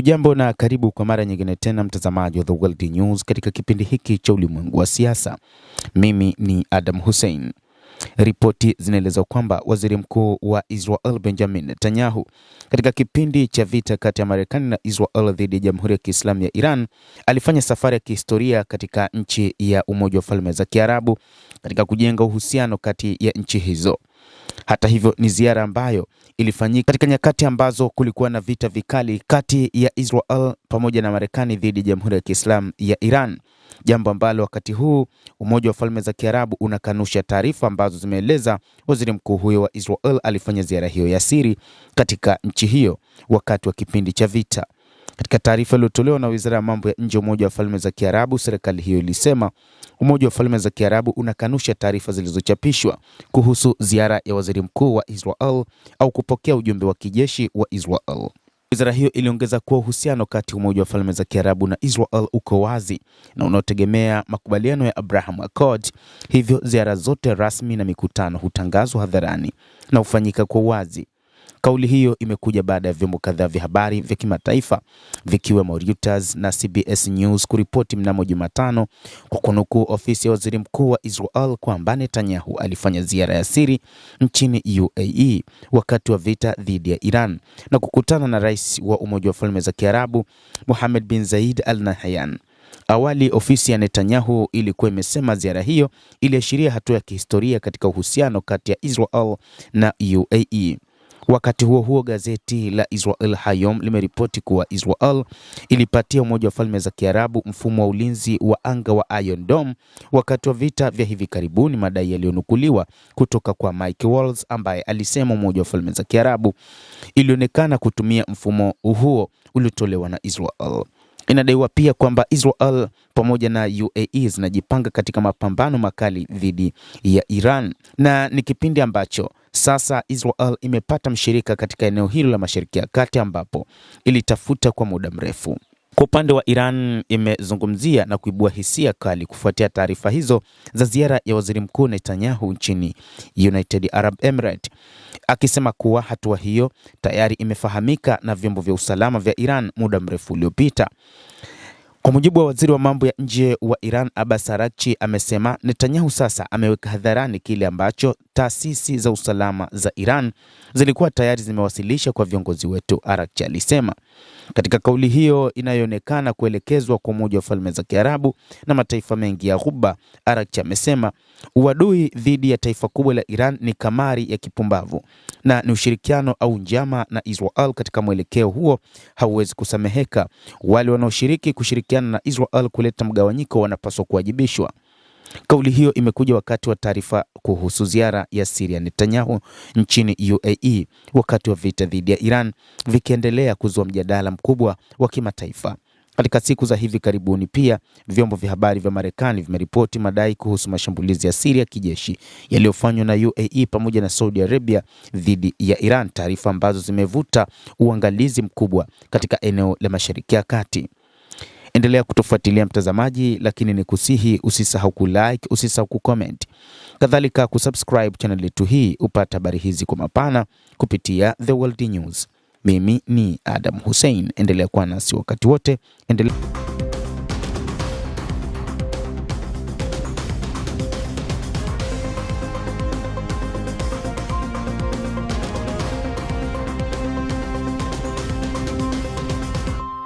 Hujambo na karibu kwa mara nyingine tena mtazamaji wa The World News katika kipindi hiki cha ulimwengu wa siasa. Mimi ni Adam Hussein. Ripoti zinaeleza kwamba waziri mkuu wa Israel Benjamin Netanyahu katika kipindi cha vita kati ya Marekani na Israel dhidi ya Jamhuri ya Kiislamu ya Iran alifanya safari ya kihistoria katika nchi ya Umoja wa Falme za Kiarabu katika kujenga uhusiano kati ya nchi hizo. Hata hivyo, ni ziara ambayo ilifanyika katika nyakati ambazo kulikuwa na vita vikali kati ya Israel pamoja na Marekani dhidi ya Jamhuri ya Kiislamu ya Iran, jambo ambalo wakati huu Umoja wa Falme za Kiarabu unakanusha taarifa ambazo zimeeleza waziri mkuu huyo wa Israel alifanya ziara hiyo ya siri katika nchi hiyo wakati wa kipindi cha vita. Katika taarifa iliyotolewa na Wizara ya Mambo ya Nje ya Umoja wa Falme za Kiarabu, serikali hiyo ilisema Umoja wa Falme za Kiarabu unakanusha taarifa zilizochapishwa kuhusu ziara ya waziri mkuu wa Israel au kupokea ujumbe wa kijeshi wa Israel. Wizara hiyo iliongeza kuwa uhusiano kati ya Umoja wa Falme za Kiarabu na Israel uko wazi na unaotegemea makubaliano ya Abraham Accord. Hivyo ziara zote rasmi na mikutano hutangazwa hadharani na hufanyika kwa wazi. Kauli hiyo imekuja baada ya vyombo kadhaa vya habari vya kimataifa vikiwemo Reuters na CBS News kuripoti mnamo Jumatano kwa kunukuu ofisi ya waziri mkuu wa Israel kwamba Netanyahu alifanya ziara ya siri nchini UAE wakati wa vita dhidi ya Iran na kukutana na rais wa Umoja wa Falme za Kiarabu Mohammed bin Zayed Al Nahyan. Awali ofisi ya Netanyahu ilikuwa imesema ziara hiyo iliashiria hatua ya kihistoria katika uhusiano kati ya Israel na UAE. Wakati huo huo, gazeti la Israel Hayom limeripoti kuwa Israel ilipatia Umoja wa Falme za Kiarabu mfumo wa ulinzi wa anga wa Iron Dome wakati wa vita vya hivi karibuni, madai yaliyonukuliwa kutoka kwa Mike Waltz ambaye alisema Umoja wa Falme za Kiarabu ilionekana kutumia mfumo huo uliotolewa na Israel. Inadaiwa pia kwamba Israel pamoja na UAE zinajipanga katika mapambano makali dhidi ya Iran, na ni kipindi ambacho sasa Israel imepata mshirika katika eneo hilo la Mashariki ya Kati ambapo ilitafuta kwa muda mrefu. Kwa upande wa Iran, imezungumzia na kuibua hisia kali kufuatia taarifa hizo za ziara ya waziri mkuu Netanyahu nchini United Arab Emirates, akisema kuwa hatua hiyo tayari imefahamika na vyombo vya usalama vya Iran muda mrefu uliopita. Kwa mujibu wa waziri wa mambo ya nje wa Iran Abbas Araghchi, amesema Netanyahu sasa ameweka hadharani kile ambacho taasisi za usalama za Iran zilikuwa tayari zimewasilisha kwa viongozi wetu. Araghchi alisema katika kauli hiyo inayoonekana kuelekezwa kwa Umoja wa Falme za Kiarabu na mataifa mengi ya Ghuba. Araghchi amesema uadui dhidi ya taifa kubwa la Iran ni kamari ya kipumbavu na ni ushirikiano au njama na Israel. Katika mwelekeo huo hauwezi kusameheka. Wale wanaoshiriki kushirikiana na Israel kuleta mgawanyiko wanapaswa kuwajibishwa. Kauli hiyo imekuja wakati wa taarifa kuhusu ziara ya siri ya Netanyahu nchini UAE wakati wa vita dhidi ya Iran vikiendelea kuzua mjadala mkubwa wa kimataifa. Katika siku za hivi karibuni pia vyombo vya habari vya Marekani vimeripoti madai kuhusu mashambulizi ya siri ya kijeshi yaliyofanywa na UAE pamoja na Saudi Arabia dhidi ya Iran, taarifa ambazo zimevuta uangalizi mkubwa katika eneo la Mashariki ya Kati. Endelea kutufuatilia mtazamaji, lakini ni kusihi usisahau kulike, usisahau kucomment, kadhalika kusubscribe channel yetu hii upate habari hizi kwa mapana kupitia The World News. Mimi ni Adam Hussein, endelea kuwa nasi wakati wote.